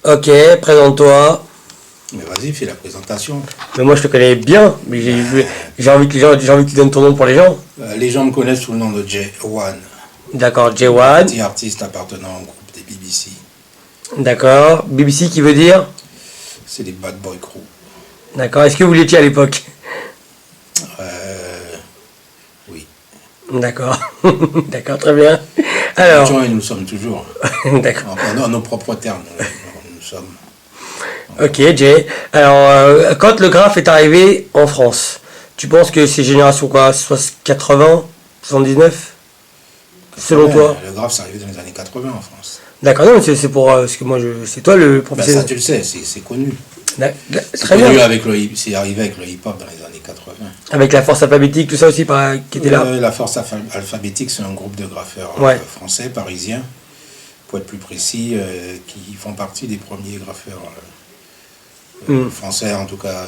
Ok, présente-toi. Mais vas-y, fais la présentation. Mais moi je te connais bien, mais j'ai envie que tu donnes ton nom pour les gens. Les gens me connaissent sous le nom de J1. D'accord, Un J1. petit artiste appartenant au groupe des BBC. D'accord. BBC qui veut dire? C'est les Bad Boy Crew. D'accord. Est-ce que vous l'étiez à l'époque? Oui. D'accord. D'accord, très bien. Alors. Et nous sommes toujours. D'accord. Enfin, à nos propres termes, nous sommes. Ok, Jay. Alors, quand le graphe est arrivé en France, tu penses que c'est génération quoi? 80, 79? Selon toi? Le graphe, c'est arrivé dans les années 80 en France. D'accord, non, c'est pour. Parce que moi, c'est toi le Ben professionnel. ça, tu le sais, c'est connu. Très bien. C'est arrivé avec le hip-hop dans les années 80. Avec la force alphabétique, tout ça aussi qui était là. La force alphabétique, c'est un groupe de graffeurs français, parisiens, pour être plus précis, qui font partie des premiers graffeurs français, en tout cas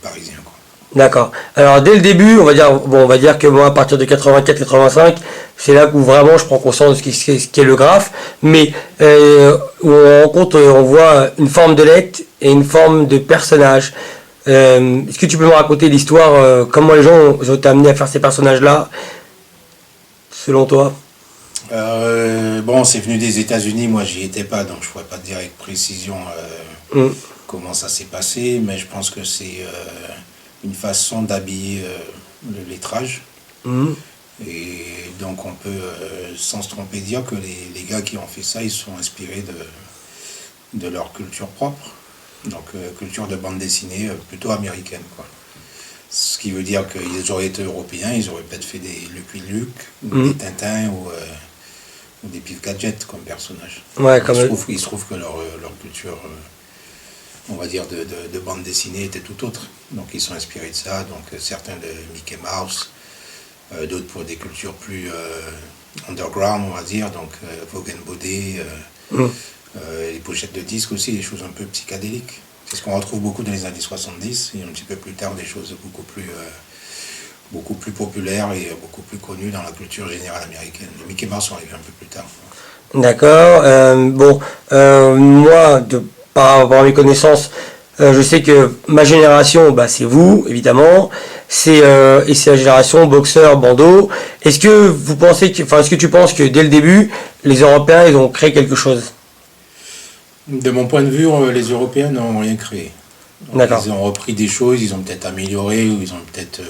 parisiens. Quoi. D'accord. Alors dès le début, on va dire que moi à partir de 84-85, c'est là où vraiment je prends conscience de ce qu'est le graphe, mais où on voit une forme de lettre et une forme de personnage. Est-ce que tu peux me raconter l'histoire, comment les gens ont été amenés à faire ces personnages-là, selon toi? Bon, c'est venu des États-Unis, moi j'y étais pas, donc je pourrais pas te dire avec précision comment ça s'est passé, mais je pense que c'est une façon d'habiller le lettrage. Et donc on peut sans se tromper dire que les gars qui ont fait ça, ils se sont inspirés de leur culture propre, donc culture de bande dessinée plutôt américaine, quoi. Ce qui veut dire qu'ils auraient été européens, ils auraient peut-être fait des Lucky Luke, ou des Tintins, ou des Pif Gadget comme personnages. Ouais, il se trouve que leur culture, on va dire, de bande dessinée était tout autre. Donc ils sont inspirés de ça, donc certains de Mickey Mouse, d'autres pour des cultures plus underground, on va dire, donc Vogue and Body, les pochettes de disques aussi, des choses un peu psychédéliques. C'est ce qu'on retrouve beaucoup dans les années 70, et un petit peu plus tard des choses beaucoup plus populaires et beaucoup plus connues dans la culture générale américaine. Les Mickey Mouse sont arrivés un peu plus tard. D'accord. Moi, par rapport à mes connaissances, je sais que ma génération, c'est vous, évidemment. Et c'est la génération boxeur, bandeau. Est-ce que tu penses que dès le début, les Européens, ils ont créé quelque chose? De mon point de vue, les Européens n'ont rien créé. D'accord. Ils ont repris des choses, ils ont peut-être amélioré, ou ils ont peut-être,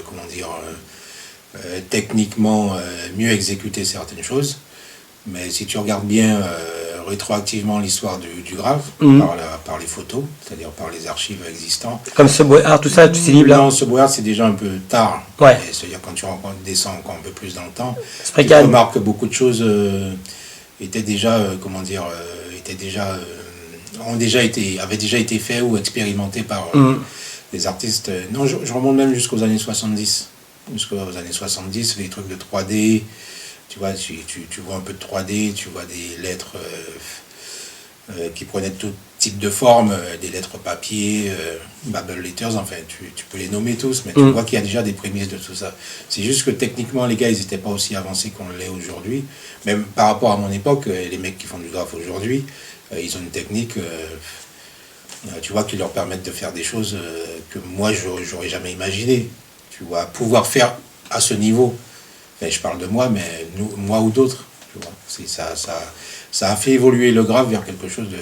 techniquement mieux exécuté certaines choses. Mais si tu regardes bien rétroactivement l'histoire du graphe, par les photos, c'est-à-dire par les archives existantes. Comme Subway Art, tout ça, tous ces livres-là? Non, Subway Art, c'est déjà un peu tard. Ouais. C'est-à-dire quand tu descends encore un peu plus dans le temps, tu remarques que beaucoup de choses étaient déjà, avaient déjà été faits ou expérimentés par des artistes. Non, je remonte même jusqu'aux années 70. Jusqu'aux années 70, les trucs de 3D. Tu vois, tu vois un peu de 3D, tu vois des lettres qui prenaient tout type de forme, des lettres papier, Babel Letters, enfin, tu peux les nommer tous, mais tu vois qu'il y a déjà des prémices de tout ça. C'est juste que techniquement, les gars, ils n'étaient pas aussi avancés qu'on l'est aujourd'hui. Même par rapport à mon époque, les mecs qui font du graphe aujourd'hui, ils ont une technique, tu vois, qui leur permettent de faire des choses que moi, j'aurais jamais imaginé. Tu vois, pouvoir faire à ce niveau. Enfin, je parle de moi, mais moi ou d'autres. Tu vois, ça a fait évoluer le graphe vers quelque chose de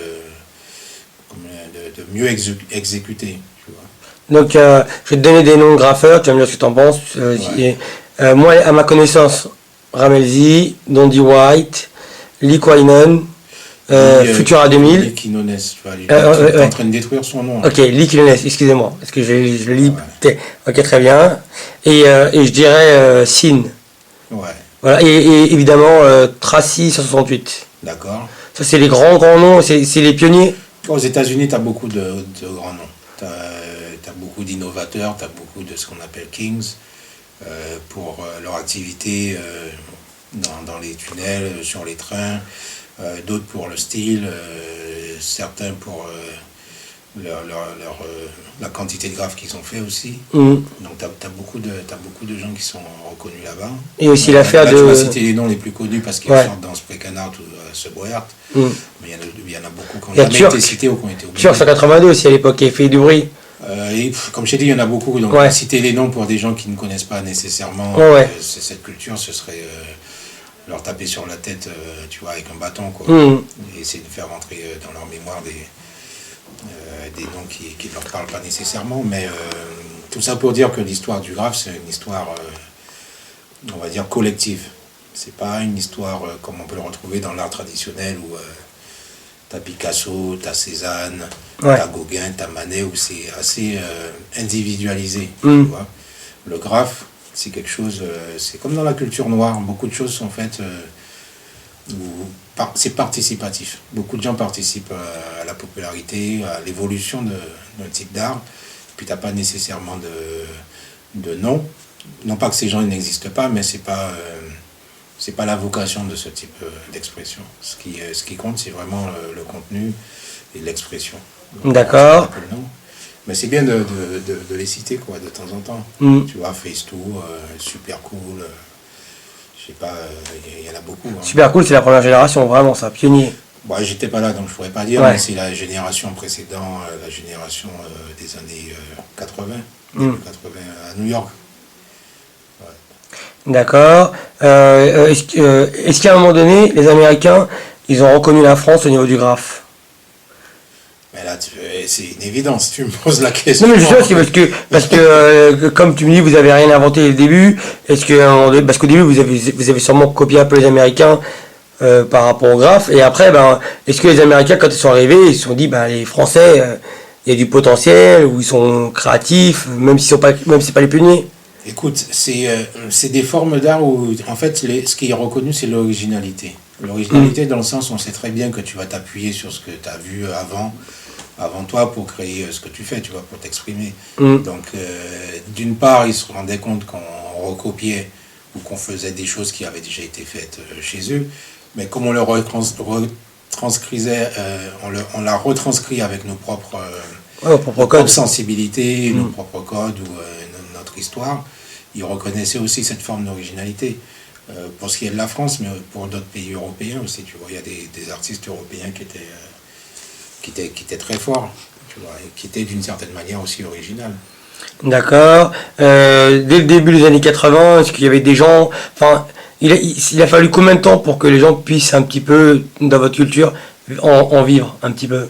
mieux exécuté. Tu vois. Donc, je vais te donner des noms de graffeurs, tu vas me dire ce que tu en penses. Moi, à ma connaissance, Dondi White, Lee Quainon, Futura 2000. Lee Quinones, tu vois, est en train de détruire son nom. Ok, Lee Quinones, excusez-moi, parce que je le lis. Ouais. Ok, très bien. Et je dirais Sin. Ouais. Voilà, et évidemment Tracy 168. D'accord. Ça, c'est les grands noms, c'est les pionniers. Aux États-Unis, tu as beaucoup de grands noms. Tu as beaucoup d'innovateurs, tu as beaucoup de ce qu'on appelle Kings pour leur activité dans les tunnels, sur les trains, d'autres pour le style, certains pour la quantité de graphes qu'ils ont fait aussi. Mhm. Donc t'as beaucoup de gens qui sont reconnus là-bas. Et aussi l'affaire là, de... tu vas citer les noms les plus connus parce qu'ils Ouais. sortent dans Sprekenart ou Subwayart. Mhm. Mais il y en a beaucoup qui ont Il y a jamais Turc. été cités ou qui ont été oubliés. Turc 182 aussi à l'époque, qui a fait du bruit. Et comme je t'ai dit, il y en a beaucoup. Donc Ouais. citer les noms pour des gens qui ne connaissent pas nécessairement Ouais. cette culture, ce serait leur taper sur la tête, tu vois, avec un bâton, quoi. Mhm. Et essayer de faire rentrer dans leur mémoire des noms qui ne leur parlent pas nécessairement. Mais tout ça pour dire que l'histoire du graphe, c'est une histoire, on va dire, collective. C'est pas une histoire comme on peut le retrouver dans l'art traditionnel où t'as Picasso, t'as Cézanne, Ouais. t'as Gauguin, t'as Manet, où c'est assez individualisé. Mm. Tu vois. Le graphe, c'est quelque chose, c'est comme dans la culture noire, beaucoup de choses sont faites c'est participatif. Beaucoup de gens participent à la popularité, à l'évolution d'un type d'art, puis t'as pas nécessairement de nom. Non pas que ces gens n'existent pas, mais c'est pas la vocation de ce type d'expression. Ce qui compte, c'est vraiment le contenu et l'expression. Donc, D'accord. on sait pas le nom. Mais c'est bien de les citer, quoi, de temps en temps. Mm. Tu vois, Face2, super cool. Je sais pas, il y en a beaucoup. Hein. Super cool, c'est la première génération, vraiment, ça, pionnier. Bon, j'étais pas là, donc je pourrais pas dire, Ouais. mais c'est la génération précédente, la génération des années 80, Mm. début 80 à New York. D'accord. Est-ce qu'à un moment donné, les Américains, ils ont reconnu la France au niveau du graphe? Mais là, c'est une évidence, tu me poses la question. Non mais je sais parce que comme tu me dis vous avez rien inventé dès le début, est-ce que parce qu'au début vous avez sûrement copié un peu les Américains par rapport au graphe et après ben est-ce que les Américains quand ils sont arrivés ils se sont dit ben les Français il y a du potentiel ou ils sont créatifs même s'ils sont pas même si c'est pas les pionniers. Écoute, c'est des formes d'art où, en fait, ce qui est reconnu, c'est l'originalité. L'originalité dans le sens où on sait très bien que tu vas t'appuyer sur ce que tu as vu avant toi pour créer ce que tu fais, tu vois, pour t'exprimer. Mm. Donc, d'une part, ils se rendaient compte qu'on recopiait ou qu'on faisait des choses qui avaient déjà été faites chez eux, mais comme on le retranscrisait, on l'a retranscrit avec nos propres, Ouais, au propre code. sensibilités, nos propres codes ou notre histoire, ils reconnaissaient aussi cette forme d'originalité. Pour ce qui est de la France, mais pour d'autres pays européens aussi, tu vois, il y a des artistes européens qui étaient très forts, tu vois, et qui étaient d'une certaine manière aussi originales. D'accord. Dès le début des années 80, est-ce qu'il y avait des gens... Enfin, il a fallu combien de temps pour que les gens puissent un petit peu, dans votre culture, en vivre un petit peu?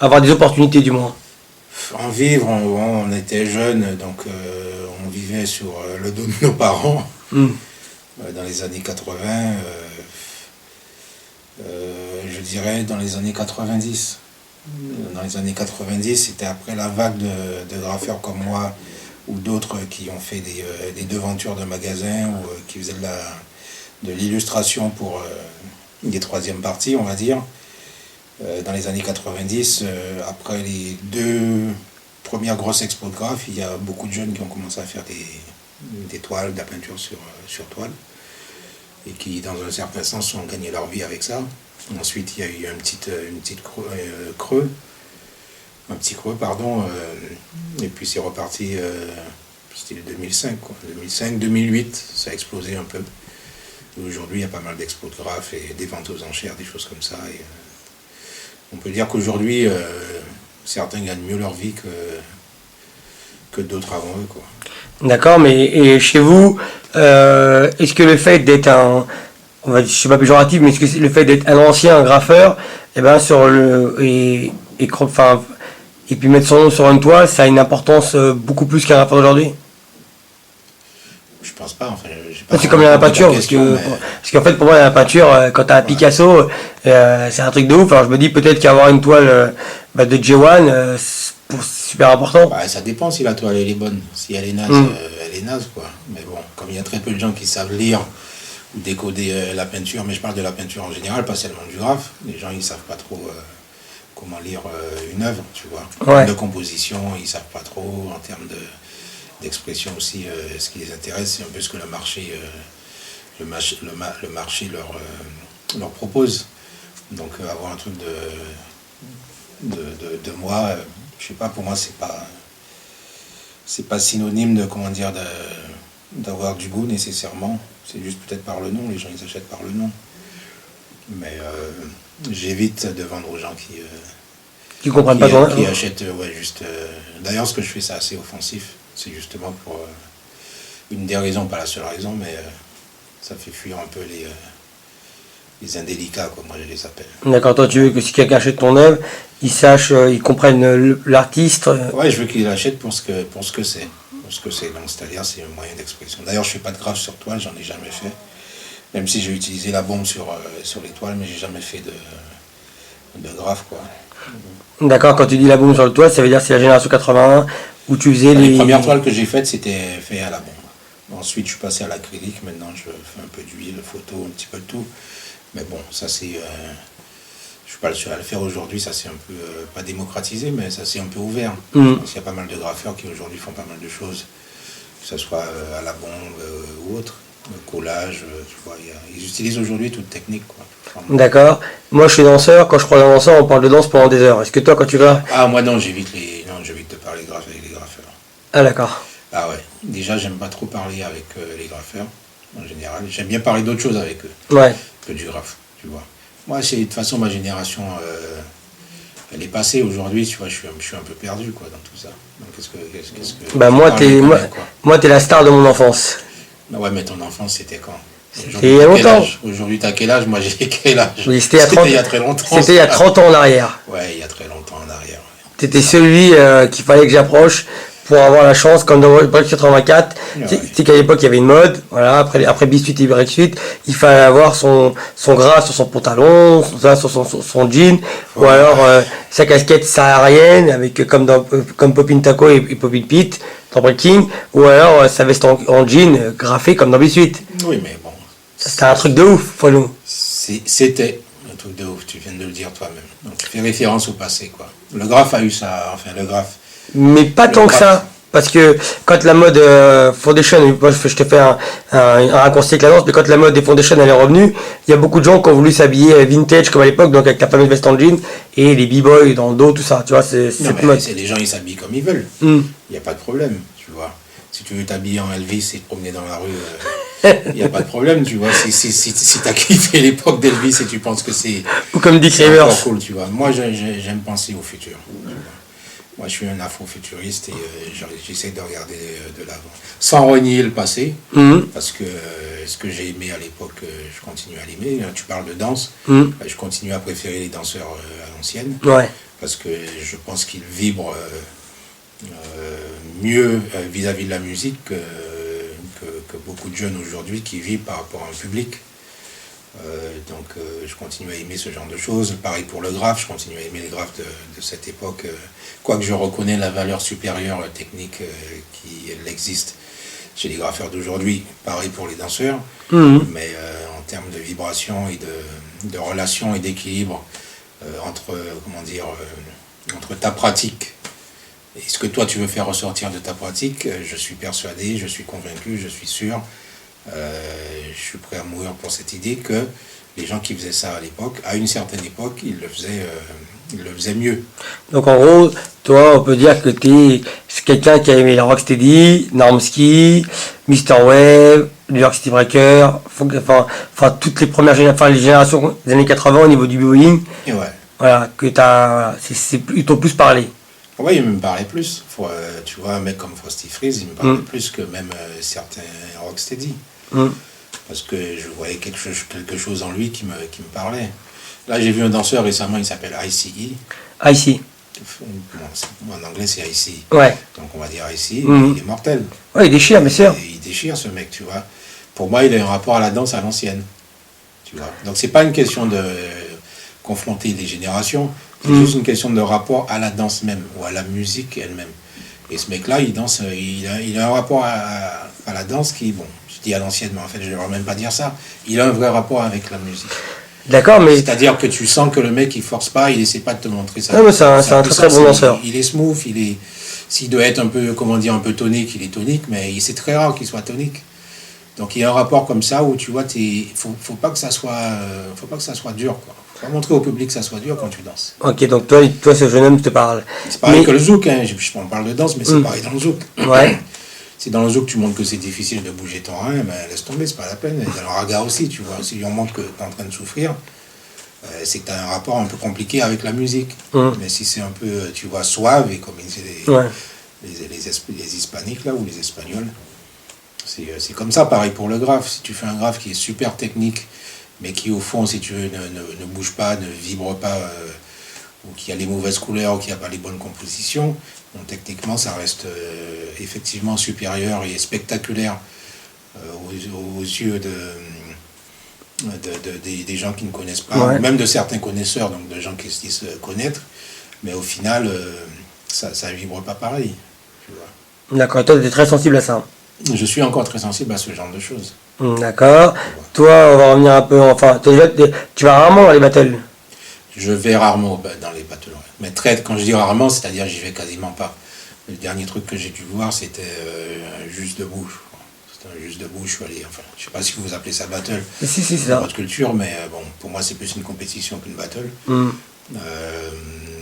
Avoir des opportunités du moins. En vivre, on était jeunes, donc on vivait sur le dos de nos parents. Mm. Dans les années 80, je dirais dans les années 90. Dans les années 90, c'était après la vague de graffeurs comme moi ou d'autres qui ont fait des devantures de magasins ou qui faisaient de l'illustration pour des troisièmes parties, on va dire. Dans les années 90, après les 2 premières grosses expos de graphes, il y a beaucoup de jeunes qui ont commencé à faire des toiles, de la peinture sur toile, et qui, dans un certain sens, ont gagné leur vie avec ça. Ensuite, il y a eu un petit creux, pardon, et puis c'est reparti, c'était 2005, quoi. 2005, 2008, ça a explosé un peu. Aujourd'hui, il y a pas mal d'expos de graphes et des ventes aux enchères, des choses comme ça. Et, on peut dire qu'aujourd'hui, certains gagnent mieux leur vie que d'autres avant eux, quoi. D'accord, mais et chez vous, est-ce que le fait d'être je sais pas péjoratif, mais est-ce que le fait d'être un ancien graffeur, et ben et puis mettre son nom sur une toile, ça a une importance beaucoup plus qu'un graffeur d'aujourd'hui? Je pense pas, enfin, j'ai pas C'est comme la peinture, question, parce qu'en fait pour moi la peinture, quand t'as un Picasso, c'est un truc de ouf. Alors je me dis peut-être qu'avoir une toile de J1, c'est super important. bah, ça dépend si la toile elle est bonne. Si elle est naze, elle est naze, quoi. Mais bon, comme il y a très peu de gens qui savent lire ou décoder la peinture, mais je parle de la peinture en général, pas seulement du graphe, les gens ils savent pas trop comment lire une œuvre, tu vois. En termes de composition, ils savent pas trop, en termes d'expression aussi, ce qui les intéresse, c'est un peu ce que le marché leur propose. Donc avoir un truc de moi. Je sais pas, pour moi, c'est pas synonyme de, comment dire, d'avoir du goût nécessairement. C'est juste peut-être par le nom, les gens ils achètent par le nom. Mais j'évite de vendre aux gens qui comprennent pas qui achètent, ouais, juste. D'ailleurs, ce que je fais, c'est assez offensif. C'est justement pour une des raisons, pas la seule raison, mais ça fait fuir un peu les indélicats, comme moi je les appelle. D'accord, toi tu veux que si quelqu'un achète ton œuvre, il sache, il comprenne l'artiste. Ouais, je veux qu'il l'achète pour ce que c'est. Pour ce que c'est. Donc, c'est-à-dire, c'est un moyen d'expression. D'ailleurs, je fais pas de graphe sur toile, j'en ai jamais fait. Même si j'ai utilisé la bombe sur les toiles, mais j'ai jamais fait de graphe, quoi. D'accord, quand tu dis la bombe sur le toit, ça veut dire que c'est la génération 81 où tu faisais Les premières toiles que j'ai faites, c'était fait à la bombe. Ensuite, je suis passé à l'acrylique. Maintenant, je fais un peu d'huile, photo, un petit peu de tout. Mais bon, ça c'est... je suis pas le seul à le faire aujourd'hui, ça c'est un peu, pas démocratisé, mais ça c'est un peu ouvert. Parce qu'il y a pas mal de graffeurs qui aujourd'hui font pas mal de choses, que ce soit à la bombe ou autre, le collage, tu vois, ils utilisent aujourd'hui toute technique, quoi. D'accord. Moi je suis danseur, quand je croise un danseur, on parle de danse pendant des heures. Est-ce que toi quand tu vas... Ah moi non, j'évite de parler graphe avec les graffeurs. Ah d'accord. Ah ouais, déjà j'aime pas trop parler avec les graffeurs, en général. J'aime bien parler d'autre chose avec eux. Ouais. Que du graphe, tu vois. Moi, de toute façon, ma génération, elle est passée aujourd'hui, tu vois, je suis un peu perdu, quoi, dans tout ça. Donc, qu'est-ce que... Bah moi t'es la star de mon enfance. Bah ouais, mais ton enfance, c'était quand? C'était il y a longtemps. Aujourd'hui, t'as quel âge? Moi, j'ai quel âge? Oui, c'était il y a très longtemps. C'était il y a 30 ans en arrière. Ouais, il y a très longtemps en arrière. Ouais. T'étais celui qu'il fallait que j'approche pour avoir la chance, comme dans Break 84, c'est qu'à l'époque il y avait une mode, voilà, après Biscuit et Break, il fallait avoir son gras sur son pantalon, sur son jean, ou alors sa casquette saharienne, avec comme Popin Taco et Popin Pete dans Breaking, ou alors sa veste en jean graffée comme dans Biscuit. Oui, mais bon. C'était un truc de ouf, Follow. C'était un truc de ouf, tu viens de le dire toi-même. Donc tu fais référence au passé, quoi. Le graphe a eu ça, enfin le graphe. Mais pas tant que ça, parce que quand la mode foundation, moi je te fais un raccourci avec la danse, mais quand la mode des foundation elle est revenue, il y a beaucoup de gens qui ont voulu s'habiller vintage comme à l'époque, donc avec la fameuse veste en jean et les b-boys dans le dos, tout ça, tu vois, c'est cette mode. Les gens ils s'habillent comme ils veulent, il n'y a pas de problème, tu vois. Si tu veux t'habiller en Elvis et te promener dans la rue, il n'y a pas de problème, tu vois. Si t'as kiffé l'époque d'Elvis et tu penses que c'est... Ou comme Dick Rivers. Cool, tu vois. Moi j'aime penser au futur. Moi, je suis un afro-futuriste et j'essaie de regarder de l'avant. Sans renier le passé, parce que ce que j'ai aimé à l'époque, je continue à l'aimer. Tu parles de danse, je continue à préférer les danseurs à l'ancienne, parce que je pense qu'ils vibrent mieux vis-à-vis de la musique que beaucoup de jeunes aujourd'hui qui vivent par rapport à un public. Donc je continue à aimer ce genre de choses. Pareil pour le graphe, je continue à aimer les graphes de cette époque, quoique je reconnais la valeur supérieure technique qui existe chez les graffeurs d'aujourd'hui. Pareil pour les danseurs, mais en termes de vibration et de relation et d'équilibre entre, entre ta pratique et ce que toi tu veux faire ressortir de ta pratique, je suis persuadé, je suis convaincu, je suis sûr. Je suis prêt à mourir pour cette idée que les gens qui faisaient ça à l'époque, à une certaine époque, ils le faisaient mieux. Donc en gros, toi, on peut dire que tu es quelqu'un qui a aimé la Rocksteady, Normski, Mr. Wave, New York City Breaker, enfin toutes les premières générations, les générations des années 80 au niveau du b-boying. Et ouais. Voilà, que c'est plutôt plus parlé. Oui, il me parlait plus. Tu vois, un mec comme Frosty Freeze, il me parlait plus que même certains Rocksteady. Parce que je voyais quelque chose en lui qui me parlait. Là, j'ai vu un danseur récemment, il s'appelle ICE. ICE. En anglais, c'est ICE. Ouais. Donc, on va dire ICE, il est mortel. Ouais, il déchire, bien sûr. Il déchire, ce mec, tu vois. Pour moi, il a un rapport à la danse à l'ancienne. Tu vois. Donc, c'est pas une question de confronter les générations. C'est juste une question de rapport à la danse même, ou à la musique elle-même. Et ce mec-là, il danse, il a un rapport à la danse qui, bon, je dis à l'ancienne, mais en fait, je ne devrais même pas dire ça. Il a un vrai rapport avec la musique. D'accord, mais... C'est-à-dire que tu sens que le mec, il force pas, il essaie pas de te montrer ça. Non, mais c'est un très bon danseur. Il est smooth, s'il doit être un peu, un peu tonique, il est tonique, mais c'est très rare qu'il soit tonique. Donc il y a un rapport comme ça où tu vois, faut pas que ça soit dur, quoi. Tu vas montrer au public que ça soit dur quand tu danses. Ok, donc toi ce jeune homme te parle. C'est pareil que le zouk, hein. On parle de danse, mais c'est pareil dans le zouk. Ouais. Si dans le zouk tu montres que c'est difficile de bouger ton rein, ben laisse tomber, c'est pas la peine. Et dans le raga aussi, tu vois, si on montre que tu es en train de souffrir, c'est que tu as un rapport un peu compliqué avec la musique. Mais si c'est un peu, tu vois, suave, et comme disent les hispaniques là, ou les espagnols, c'est comme ça, pareil pour le graphe. Si tu fais un graphe qui est super technique, mais qui au fond, si tu veux, ne bouge pas, ne vibre pas, ou qui a les mauvaises couleurs, ou qui n'a pas les bonnes compositions, bon, techniquement ça reste effectivement supérieur et spectaculaire aux yeux des gens qui ne connaissent pas, ou même de certains connaisseurs, donc de gens qui se disent connaître, mais au final ça ne vibre pas pareil. D'accord, toi tu es très sensible à ça. Je suis encore très sensible à ce genre de choses. D'accord. Toi, on va revenir un peu, enfin, tu vas rarement dans les battles. Je vais rarement dans les battles. Mais quand je dis rarement, c'est-à-dire j'y vais quasiment pas. Le dernier truc que j'ai dû voir, c'était un juste debout. C'était un juste debout, je suis allé, enfin, je sais pas si vous appelez ça battle. Si, c'est dans ça. votre culture, mais bon, pour moi c'est plus une compétition qu'une battle.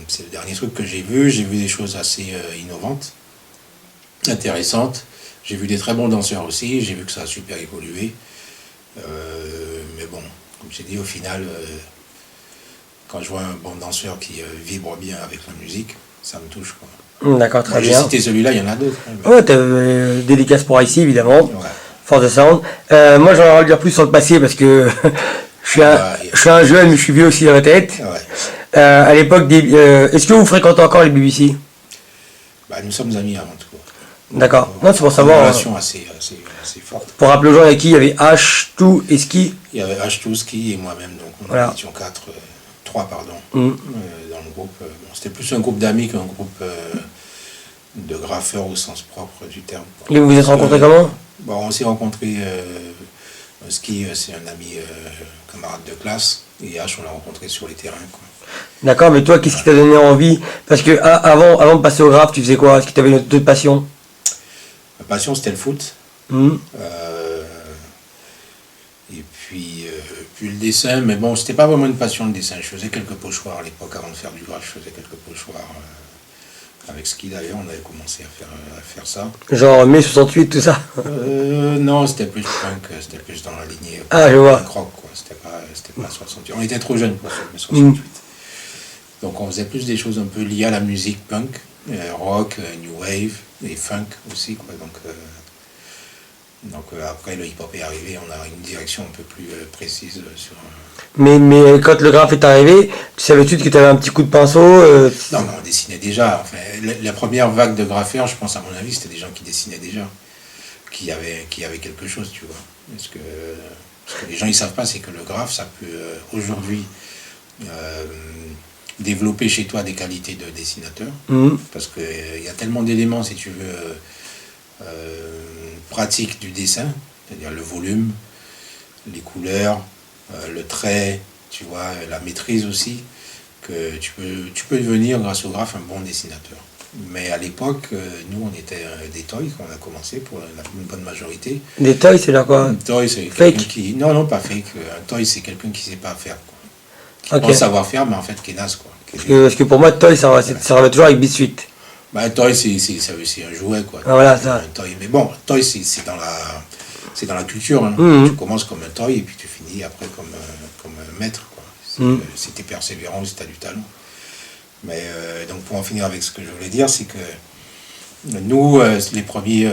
C'est le dernier truc que j'ai vu des choses assez innovantes, intéressantes. J'ai vu des très bons danseurs aussi, j'ai vu que ça a super évolué. Mais bon, comme j'ai dit, au final, quand je vois un bon danseur qui vibre bien avec la musique, ça me touche, quoi. D'accord, très J'ai bien. cité celui-là, il y en a d'autres. Ouais, t'as dédicace pour ici, évidemment. Ouais. Force de Sound. Moi, j'aimerais en dire plus sur le passé parce que je suis un jeune, mais je suis vieux aussi dans la tête. Ouais. À l'époque, est-ce que vous fréquentez encore les BBC? Bah, nous sommes amis avant tout. D'accord. Non, c'est pour Une savoir. relation assez forte. Pour rappeler aux gens, il y a qui? Il y avait H2 et Ski. Il y avait H2 Ski et moi-même, donc Voilà. nous étions trois, dans le groupe. Bon, c'était plus un groupe d'amis qu'un groupe de graffeurs au sens propre du terme. Et vous vous êtes rencontrés comment? Bon, on s'est rencontrés, Ski, c'est un ami, camarade de classe, et H, on l'a rencontré sur les terrains, quoi. D'accord, mais toi, qu'est-ce qui t'a donné envie? Parce que avant de passer au graphe, tu faisais quoi? Est-ce que tu avais d'autres passions? Ma passion, c'était le foot. Et puis le dessin, mais bon, c'était pas vraiment une passion le dessin. Je faisais quelques pochoirs à l'époque, avant de faire du graphe, je faisais quelques pochoirs. Avec Ski d'ailleurs, on avait commencé à faire ça. Genre mai 68, tout ça? Non, c'était plus punk, c'était plus dans la lignée je vois. punk rock, quoi. C'était pas 68. On était trop jeunes pour faire mai 68. Donc on faisait plus des choses un peu liées à la musique punk, rock, new wave et funk aussi, quoi. Donc après le hip-hop est arrivé, on a une direction un peu plus précise sur. Mais quand le graphe est arrivé, tu savais tout de suite que tu avais un petit coup de pinceau Non, mais on dessinait déjà. Enfin, la première vague de graffeurs, je pense à mon avis, c'était des gens qui dessinaient déjà, qui avaient quelque chose, tu vois. Parce que les gens ils savent pas, c'est que le graphe, ça peut aujourd'hui développer chez toi des qualités de dessinateur, parce que il y a tellement d'éléments, si tu veux, pratiques du dessin, c'est-à-dire le volume, les couleurs, le trait, tu vois, la maîtrise aussi, que tu peux devenir, grâce au graphe, un bon dessinateur. Mais à l'époque, nous, on était des toys quand on a commencé, pour une bonne majorité. Des toys, c'est là quoi? Un toy, c'est quelqu'un qui... Non, pas fake. Un toy, c'est quelqu'un qui ne sait pas faire, quoi. Qui pense savoir faire, mais en fait, qui est naze, quoi. Parce que pour moi, toy, ça va toujours avec Beat Suite. Bah, un toy, c'est un jouet, quoi. Ah, voilà, ça. Un toy. Mais bon, un toy, c'est dans la culture. Hein. Tu commences comme un toy et puis tu finis après comme un maître, quoi. Si tu es persévérant, si tu as du talent. Mais donc pour en finir avec ce que je voulais dire, c'est que nous, les premiers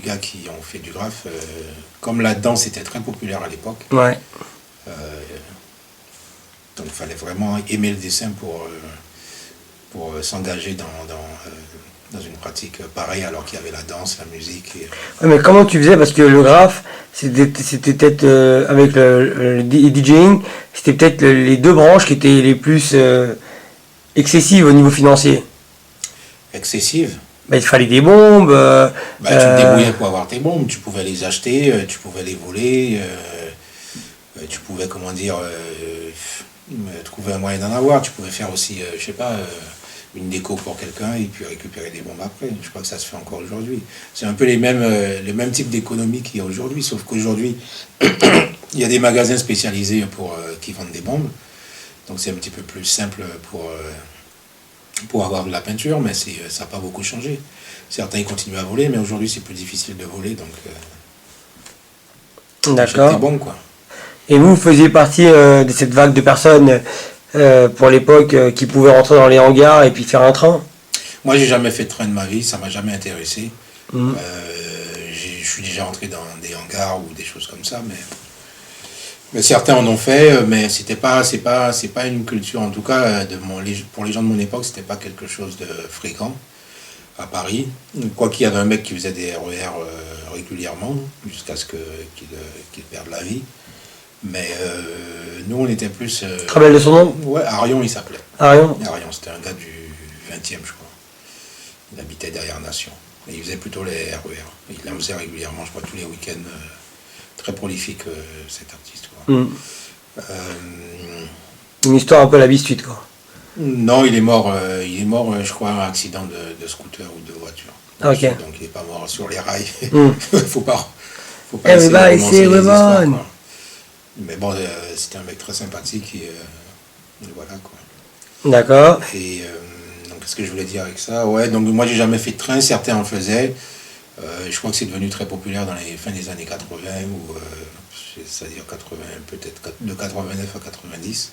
gars qui ont fait du graphe, comme la danse était très populaire à l'époque, ouais. Donc il fallait vraiment aimer le dessin pour s'engager dans une pratique pareille, alors qu'il y avait la danse, la musique. Ouais, mais comment tu faisais? Parce que le graphe, c'était peut-être avec le DJing, c'était peut-être les deux branches qui étaient les plus excessives au niveau financier. Excessives? Il fallait des bombes. Tu te débrouillais pour avoir tes bombes, tu pouvais les acheter, tu pouvais les voler, tu pouvais, trouver un moyen d'en avoir. Tu pouvais faire aussi, je sais pas, une déco pour quelqu'un et puis récupérer des bombes après. Je crois que ça se fait encore aujourd'hui. C'est un peu les mêmes types d'économies qu'il y a aujourd'hui, sauf qu'aujourd'hui, il y a des magasins spécialisés qui vendent des bombes. Donc c'est un petit peu plus simple pour avoir de la peinture, mais ça n'a pas beaucoup changé. Certains ils continuent à voler, mais aujourd'hui c'est plus difficile de voler, donc D'accord. c'était bon quoi. Et vous faisiez partie de cette vague de personnes pour l'époque qui pouvaient rentrer dans les hangars et puis faire un train? Moi j'ai jamais fait de train de ma vie, ça m'a jamais intéressé. Mhm. Je suis déjà rentré dans des hangars ou des choses comme ça, mais certains en ont fait, mais c'est pas une culture, en tout cas pour les gens de mon époque, c'était pas quelque chose de fréquent à Paris. Quoi qu'il y avait un mec qui faisait des RER régulièrement, jusqu'à ce qu'il perde la vie. Mais nous on était plus... Tu te rappelles de son nom? Ouais, Arion il s'appelait. Arion? Arion, c'était un gars du 20e je crois. Il habitait derrière Nation. Et il faisait plutôt les RER. Il en faisait régulièrement, je crois, tous les week-ends. Très prolifique, cet artiste. Quoi. Mhm. Une histoire un peu à la biscuit, quoi. Non, il est mort, je crois, un accident de scooter ou de voiture. Ah, ok. Donc il n'est pas mort sur les rails. Mhm. faut pas essayer de Everybody romancer say les we're histoires, on. quoi. Mais bon, c'était un mec très sympathique et voilà quoi. D'accord. Et donc qu'est-ce que je voulais dire avec ça? Ouais, donc moi j'ai jamais fait de train, certains en faisaient. Je crois que c'est devenu très populaire dans les fins des années 80, ou c'est-à-dire 80, peut-être de 89 à 90.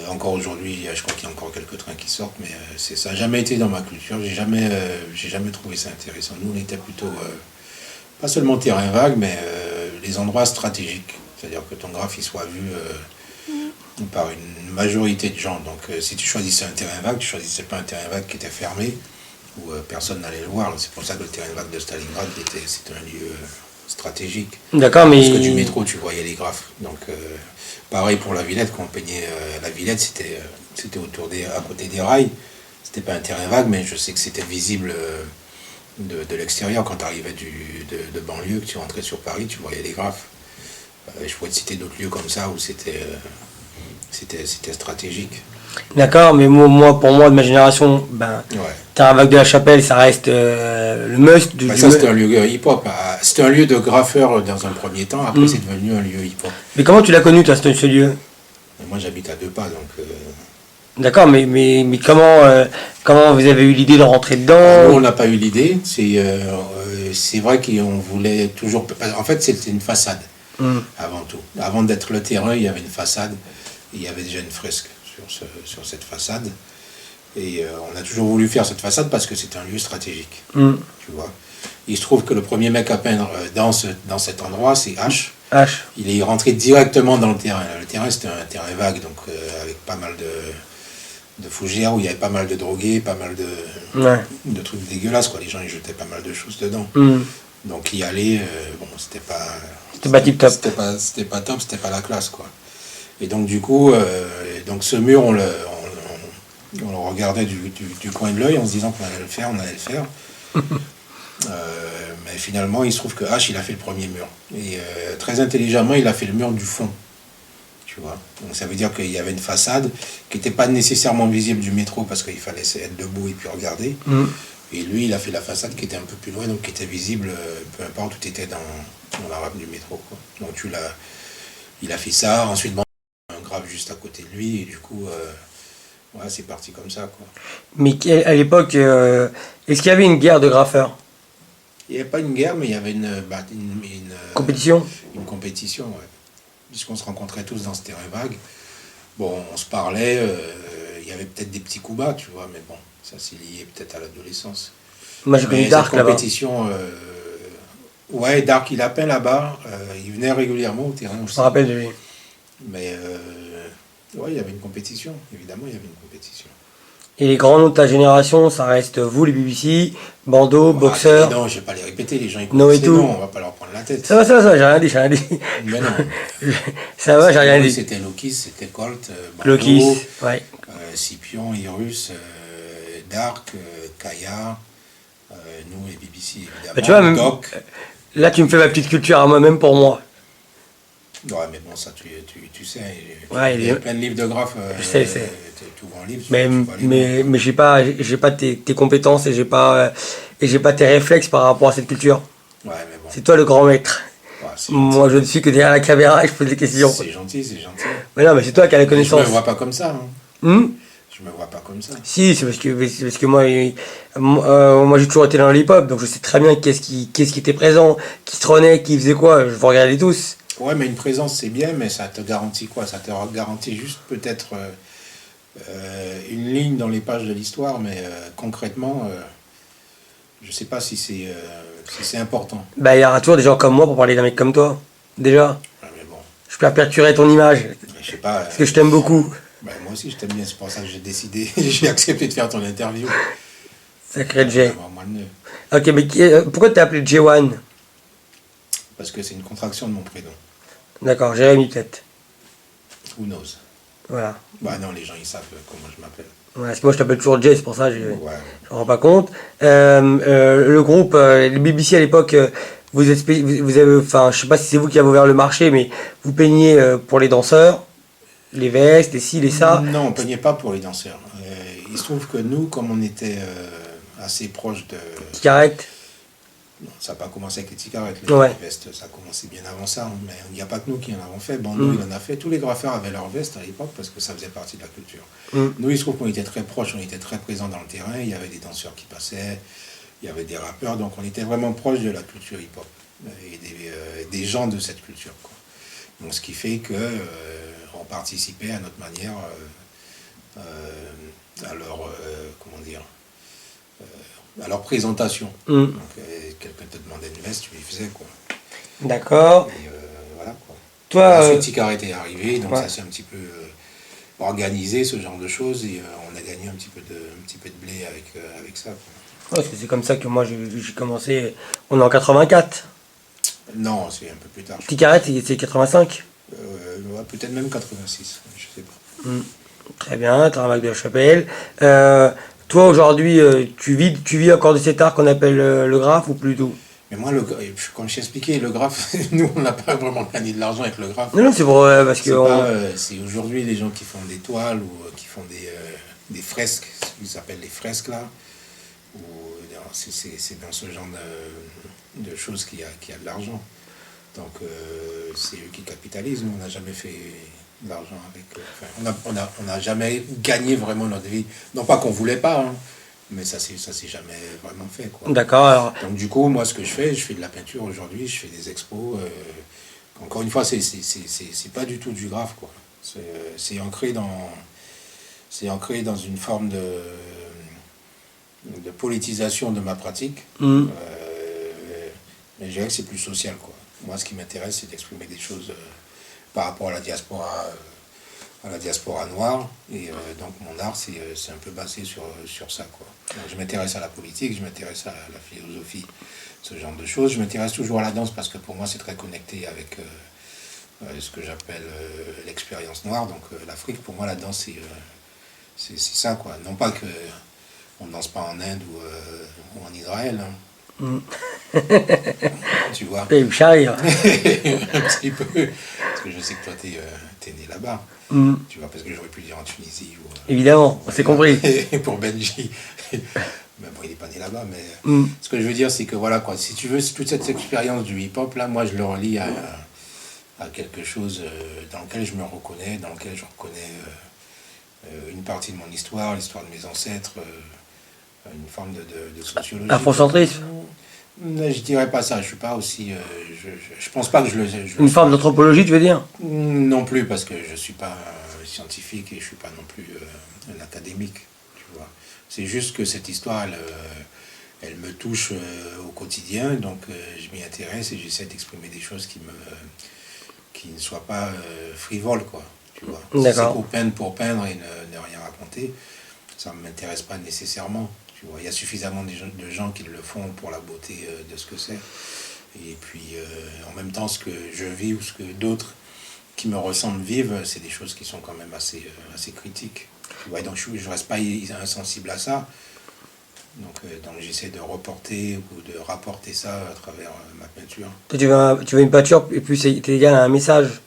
Encore aujourd'hui, je crois qu'il y a encore quelques trains qui sortent, mais ça n'a jamais été dans ma culture. J'ai jamais trouvé ça intéressant. Nous, on était plutôt, pas seulement terrain vague, mais les endroits stratégiques. C'est-à-dire que ton graphe il soit vu par une majorité de gens. Donc si tu choisissais un terrain vague, tu choisissais pas un terrain vague qui était fermé, où personne n'allait le voir. C'est pour ça que le terrain vague de Stalingrad, c'était un lieu stratégique. D'accord, mais... Parce que du métro, tu voyais les graphes. Donc pareil pour la Villette, quand on peignait la Villette, c'était à côté des rails. C'était pas un terrain vague, mais je sais que c'était visible de l'extérieur. Quand tu arrivais de banlieue, que tu rentrais sur Paris, tu voyais les graphes. Je pourrais te citer d'autres lieux comme ça où c'était stratégique. D'accord, mais moi, pour moi, de ma génération, Ouais. Terrain vague de la Chapelle, ça reste le must. Ça, c'était un lieu hip-hop. C'était un lieu de graffeur dans un premier temps. Après, c'est devenu un lieu hip-hop. Mais comment tu l'as connu, toi, ce lieu? Et moi, j'habite à 2 pas, donc... D'accord, mais comment vous avez eu l'idée de rentrer dedans? Nous, on n'a pas eu l'idée. C'est vrai qu'on voulait toujours... En fait, c'était une façade, avant tout. Avant d'être le terrain, il y avait une façade. Et il y avait déjà une fresque sur cette façade. Et on a toujours voulu faire cette façade parce que c'est un lieu stratégique. Tu vois. Il se trouve que le premier mec à peindre dans cet endroit, c'est H. Il est rentré directement dans le terrain. Le terrain, c'était un terrain vague, donc avec pas mal de fougères, où il y avait pas mal de drogués, pas mal de trucs dégueulasses, quoi. Les gens, ils jetaient pas mal de choses dedans. Donc y aller, bon, c'était pas tip top. C'était pas top, c'était pas la classe, quoi. Et donc du coup, donc ce mur, on le regardait du coin de l'œil en se disant qu'on allait le faire. Mais finalement, il se trouve que H, il a fait le premier mur. Et très intelligemment, il a fait le mur du fond. Tu vois. Donc ça veut dire qu'il y avait une façade qui n'était pas nécessairement visible du métro parce qu'il fallait être debout et puis regarder. Et lui, il a fait la façade qui était un peu plus loin, donc qui était visible, peu importe où tu étais dans la rampe du métro, quoi. Donc il a fait ça. Ensuite, bon, un grave juste à côté de lui, et du coup, ouais, c'est parti comme ça, quoi. Mais à l'époque, est-ce qu'il y avait une guerre de graffeurs? Il n'y avait pas une guerre, mais il y avait une Compétition? Une compétition, ouais. Puisqu'on se rencontrait tous dans ce terrain vague. Bon, on se parlait, il y avait peut-être des petits coups bas, tu vois, mais bon, ça c'est lié peut-être à l'adolescence. Moi j'ai connu Dark là-bas. Compétition, ouais, Dark il a peint là-bas, il venait régulièrement au terrain aussi. Je me rappelle de lui. Mais ouais, il y avait une compétition, évidemment, il y avait une compétition. Et les grands noms de ta génération, ça reste vous, les BBC, Bando, Boxer. Non, je vais pas les répéter, les gens ils No connaissent et les tout. noms, on va pas leur prendre la tête. Ça va, j'ai rien dit. Mais non. Ça va, j'ai rien dit. C'était Lokis, c'était Colt, Lokis, Bando, ouais. Scipion, Irus, Dark, Kaya, nous et BBC évidemment. Bah, tu vois, même, Doc. là tu me fais ma petite culture à moi-même pour moi. Ouais, mais bon, ça tu sais. Ouais, il y a plein de livres de graphes. Je sais. Tout grand livre. Mais j'ai pas tes compétences et j'ai pas tes réflexes par rapport à cette culture. Ouais, mais bon. C'est toi le grand maître. Ouais, c'est Moi, je ne suis que derrière la caméra et je pose des questions. c'est gentil, c'est gentil. Mais non, mais c'est toi qui as la Mais je connaissance. me vois pas comme ça. Hein. Hmm. Je me vois pas comme ça. Si, c'est parce que moi, moi j'ai toujours été dans le hip-hop, donc je sais très bien qu'est-ce qui était présent, qui trônait, qui faisait quoi, je vous regardais tous. Ouais, mais une présence c'est bien, mais ça te garantit quoi? Ça te garantit juste peut-être une ligne dans les pages de l'histoire, mais concrètement, je sais pas si c'est important. Bah, il y aura toujours des gens comme moi pour parler d'un mec comme toi. Déjà, Ouais, mais bon, je peux perturber ton image, je sais pas. parce que je t'aime beaucoup. Bah, moi aussi je t'aime bien, c'est pour ça que j'ai décidé, j'ai accepté de faire ton interview. Sacré Jay. Avoir moins de nœuds. Ok, mais pourquoi t'es appelé J1? Parce que c'est une contraction de mon prénom. D'accord, Jérémy peut-être. Who knows? Voilà. Bah non, les gens ils savent comment je m'appelle. Ouais, parce que moi je t'appelle toujours Jay, c'est pour ça que je Ouais. me rends pas compte. Le groupe, le BBC à l'époque, vous avez, enfin, je sais pas si c'est vous qui avez ouvert le marché, mais vous peignez pour les danseurs, les vestes, les ci, les ça. Non, on peignait pas pour les danseurs. Il se trouve que nous, comme on était assez proche de... Cigarette. Non, ça n'a pas commencé avec les cigarettes, Ouais. les vestes, ça a commencé bien avant ça. Hein, mais il n'y a pas que nous qui en avons fait. Bon, nous, il en a fait. Tous les graffeurs avaient leurs vestes à l'époque parce que ça faisait partie de la culture. Nous, il se trouve qu'on était très proches, on était très présents dans le terrain. Il y avait des danseurs qui passaient, il y avait des rappeurs. Donc, on était vraiment proches de la culture hip-hop et des gens de cette culture, quoi. Donc, ce qui fait que on participait à notre manière à leur, comment dire, à leur présentation. Donc, quelqu'un te demandait une veste, tu lui faisais, quoi. D'accord. Et voilà, quoi. Toi, Ensuite, Ticaret est arrivé, donc ouais. ça s'est un petit peu organisé, ce genre de choses, et on a gagné un petit peu de blé avec ça, quoi. Ouais, c'est comme ça que moi j'ai commencé. On est en 84. Non, c'est un peu plus tard. Ticaret, c'est 85. Ouais, peut-être même 86, je sais pas. Très bien, t'as un Mac de la Chapelle. Toi aujourd'hui, tu vis encore de cet art qu'on appelle le graphe ou plus tout? Mais moi, comme je t'ai expliqué, le graphe, nous, on n'a pas vraiment gagné de l'argent avec le graphe. Non, non, c'est pour parce que C'est pas, c'est aujourd'hui les gens qui font des toiles ou qui font des fresques, ce qu'ils appellent les fresques là. Ou, c'est dans ce genre de choses qu'il y a de l'argent. Donc c'est eux qui capitalisent. Nous, on n'a jamais fait de l'argent avec. Enfin, on n'a jamais gagné vraiment notre vie. Non pas qu'on voulait pas, hein, mais ça s'est jamais vraiment fait, quoi. D'accord. Alors, Donc du coup, moi, ce que je fais de la peinture aujourd'hui, je fais des expos. Encore une fois, c'est pas du tout du graphe, quoi. C'est ancré dans une forme de politisation de ma pratique. Mais je dirais que c'est plus social, quoi. Moi, ce qui m'intéresse, c'est d'exprimer des choses par rapport à la diaspora noire. Et donc, mon art, c'est un peu basé sur ça, quoi. Donc, je m'intéresse à la politique, je m'intéresse à la philosophie, ce genre de choses. Je m'intéresse toujours à la danse parce que pour moi, c'est très connecté avec ce que j'appelle l'expérience noire. Donc, l'Afrique, pour moi, la danse, c'est ça, quoi. Non pas que on ne danse pas en Inde ou en Israël, hein. Tu vois. et me charire. Un petit peu. Parce que je sais que toi, t'es né là-bas. Tu vois, parce que j'aurais pu dire en Tunisie. Évidemment, on s'est compris. Pour Benji. Mais bon, il n'est pas né là-bas. Mais ce que je veux dire, c'est que voilà, quoi. Si tu veux, toute cette expérience du hip-hop, là, moi, je le relie à quelque chose dans lequel je me reconnais, dans lequel je reconnais une partie de mon histoire, l'histoire de mes ancêtres, une forme de sociologie. Afrocentrisme. Je dirais pas ça, je suis pas aussi. Je pense pas que Une forme d'anthropologie, tu veux dire? Non plus, parce que je suis pas scientifique et je suis pas non plus un académique, tu vois. C'est juste que cette histoire, elle me touche au quotidien, donc je m'y intéresse et j'essaie d'exprimer des choses qui ne soient pas frivoles, quoi, tu vois. Si c'est pour peindre et ne rien raconter, ça ne m'intéresse pas nécessairement. Tu vois, il y a suffisamment de gens qui le font pour la beauté de ce que c'est. Et puis, en même temps, ce que je vis ou ce que d'autres qui me ressemblent vivent, c'est des choses qui sont quand même assez critiques. Tu vois, donc je ne reste pas insensible à ça. Donc j'essaie de reporter ou de rapporter ça à travers ma peinture. Toi, tu veux une peinture et puis c'est égal à un message?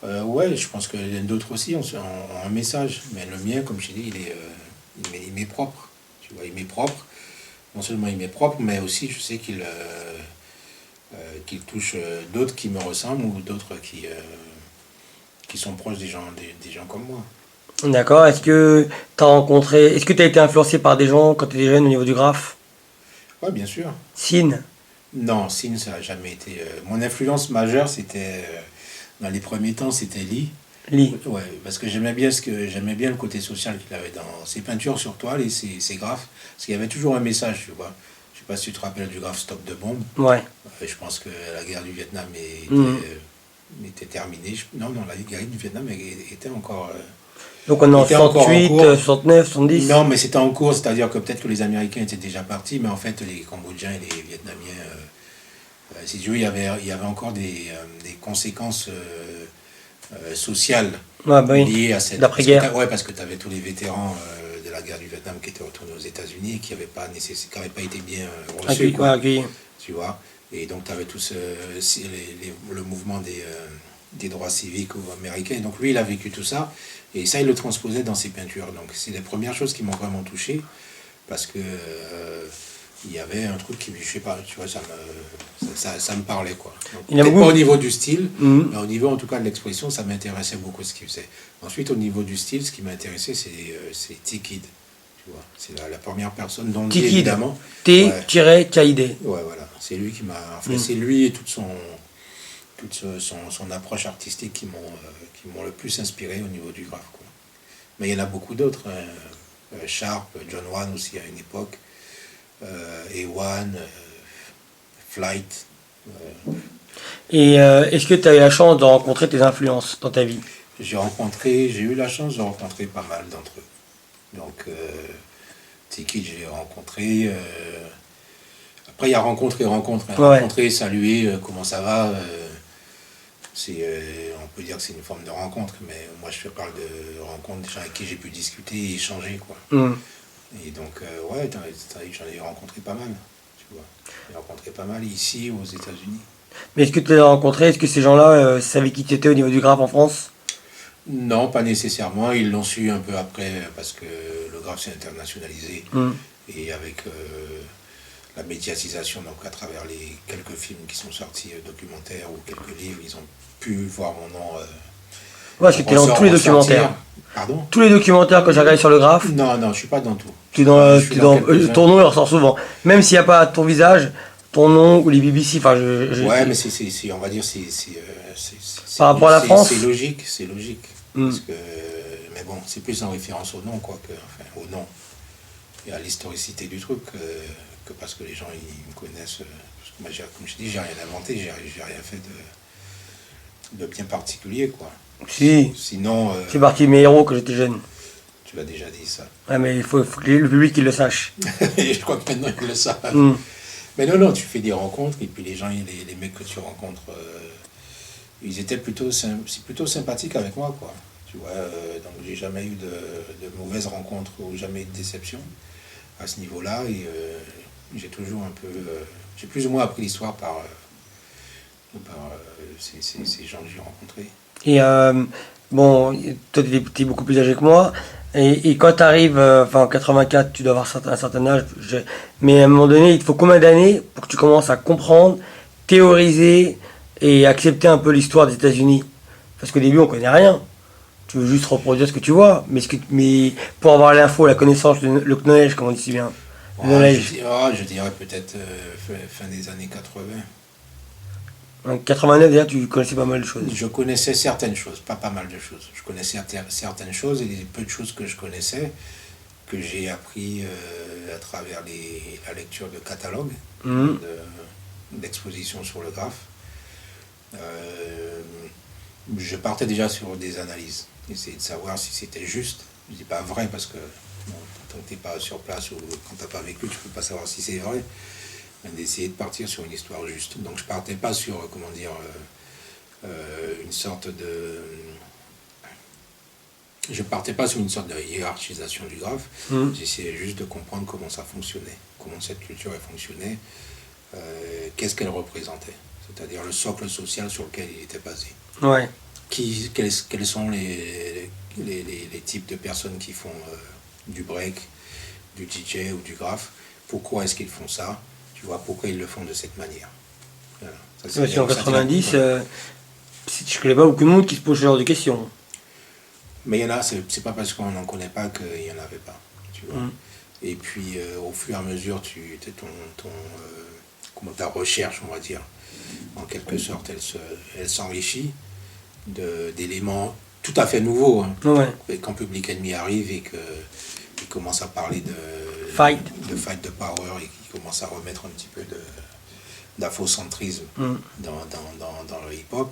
Ouais, je pense que d'autres aussi ont un message. Mais le mien, comme je t'ai dit, il m'est propre. Tu vois, il m'est propre. Non seulement il m'est propre, mais aussi je sais qu'il touche d'autres qui me ressemblent ou d'autres qui sont proches des gens comme moi. D'accord. Est-ce que tu as été influencé par des gens quand tu étais jeune au niveau du graphe? Ouais, bien sûr. Sin, Non, Sin, ça n'a jamais été. Mon influence majeure, c'était dans les premiers temps, c'était Lee. Lee. Ouais, parce que j'aimais bien le côté social qu'il avait dans ses peintures sur toile et ses graphes, parce qu'il y avait toujours un message, tu vois. Je sais pas si tu te rappelles du graphe Stop de bombe. Ouais. Je pense que la guerre du Vietnam Mhm. était terminée. Non, non, la guerre du Vietnam était encore. Donc on est en Était encore en 68, cours. 69, 70. Non, mais c'était en cours, c'est-à-dire que peut-être que les Américains étaient déjà partis, mais en fait, les Cambodgiens et les Vietnamiens, si tu veux, il y avait encore des conséquences sociales Ouais, bah oui. liées à cette. D'après-guerre. Ouais, parce que tu avais tous les vétérans de la guerre du Vietnam qui étaient retournés aux États-Unis et qui n'avaient pas été bien reçus, Ouais, quoi. accueilli. Tu vois. Et donc, tu avais tous le mouvement des droits civiques américains. Et donc, lui, il a vécu tout ça. Et ça, il le transposait dans ses peintures. Donc, c'est les premières choses qui m'ont vraiment touché. Parce que il y avait un truc qui, je sais pas, tu vois, ça me parlait, quoi. Donc, Il y a peut-être beaucoup. pas au niveau du style, Mhm. mais au niveau, en tout cas, de l'expression, ça m'intéressait beaucoup ce qu'il faisait. Ensuite, au niveau du style, ce qui m'a intéressé, c'est T-Kid. Tu vois, c'est la première personne dont dit T-Kid. évidemment. Ouais, T-K-I-D. ouais, voilà. C'est lui qui m'a. Enfin, Mhm. c'est lui et son approche artistique qui m'ont le plus inspiré au niveau du graphe, quoi. Mais il y en a beaucoup d'autres, hein. Sharp, John Wan aussi à une époque, Ewan, Flight. Et est-ce que tu as eu la chance de rencontrer tes influences dans ta vie? J'ai eu la chance de rencontrer pas mal d'entre eux. Donc, Tiki, j'ai rencontré. Après, il y a rencontre et rencontre, hein. Ouais. Rencontrer, saluer, comment ça va. On peut dire que c'est une forme de rencontre, mais moi je te parle de rencontres des gens avec qui j'ai pu discuter et échanger, quoi. Mhm. Et donc, ouais, j'en ai rencontré pas mal, tu vois. J'ai rencontré pas mal ici, aux États-Unis. Mais est-ce que tu les as rencontrés? Est-ce que ces gens-là savaient qui tu étais au niveau du graphe en France? Non, pas nécessairement. Ils l'ont su un peu après, parce que le graphe s'est internationalisé. Mhm. Et avec la médiatisation, donc à travers les quelques films qui sont sortis, documentaires ou quelques livres, ils ont pu voir mon nom. Ouais, parce que tu es dans tous les documentaires. Pardon? Tous les documentaires que j'ai regardés sur le graphe, Non, non, je suis pas dans tout. tu es dans, Je suis dans quelques-uns. ton nom il ressort souvent. Même s'il n'y a pas ton visage, ton nom ou les BBC. Enfin, Ouais, mais on va dire, Par rapport à la France. c'est logique, c'est logique. Mm. Parce que, mais bon, c'est plus en référence au nom, quoi, enfin, au nom et à l'historicité du truc, que parce que les gens ils me connaissent. Parce que moi, comme je dis, j'ai rien inventé, j'ai rien fait de bien particulier, quoi. Si, Sinon, c'est parti de mes héros quand j'étais jeune. tu l'as déjà dit ça. Ouais, mais faut que le public il le sache. Et je crois que maintenant ils le savent. Mm. Mais non, non, tu fais des rencontres et puis les gens, les mecs que tu rencontres, ils étaient plutôt sympathiques avec moi, quoi. Tu vois, donc j'ai jamais eu de mauvaises rencontres ou jamais eu de déception à ce niveau-là. Et j'ai toujours un peu. J'ai plus ou moins appris l'histoire par ces gens que j'ai rencontrés. Et bon, toi t'es beaucoup plus âgé que moi. Et quand tu arrives, enfin en 84, tu dois avoir un certain âge. Mais à un moment donné, il te faut combien d'années pour que tu commences à comprendre, théoriser et accepter un peu l'histoire des États-Unis? Parce qu'au début, on connaît rien. Tu veux juste reproduire ce que tu vois. Mais pour avoir l'info, la connaissance, le knowledge, comme on dit si bien. Le knowledge. Je dirais peut-être fin des années 80. En 89, déjà, tu connaissais pas mal de choses. Je connaissais certaines choses, pas mal de choses. Je connaissais certaines choses et les peu de choses que je connaissais, que j'ai appris à travers la lecture de catalogues, Mhm. d'expositions sur le graphe. Je partais déjà sur des analyses, essayer de savoir si c'était juste. Je dis pas vrai parce que bon, tant que tu n'es pas sur place ou quand tu n'as pas vécu, tu ne peux pas savoir si c'est vrai. Mais d'essayer de partir sur une histoire juste. Donc je partais pas sur, comment dire, une sorte de... Je partais pas sur une sorte de hiérarchisation du graphe. Mhm. J'essayais juste de comprendre comment ça fonctionnait, comment cette culture elle fonctionnait, qu'est-ce qu'elle représentait. C'est-à-dire le socle social sur lequel il était basé. Ouais. Quels sont les types de personnes qui font du break, du DJ ou du graphe. Pourquoi est-ce qu'ils font ça? Tu vois, pourquoi ils le font de cette manière. Voilà. Ça, Parce qu'en ça, 90, je connais pas beaucoup de monde qui se pose ce genre de questions. Mais il y en a, c'est pas parce qu'on n'en connaît pas qu'il n'y en avait pas. Tu vois. Et puis, au fur et à mesure, comment ta recherche, on va dire, en quelque sorte, elle s'enrichit d'éléments tout à fait nouveaux. Hein. Ouais. Et quand Public Enemy arrive et qu'il commence à parler de Fight the power et qu'il commence à remettre un petit peu d'afrocentrisme dans le hip-hop,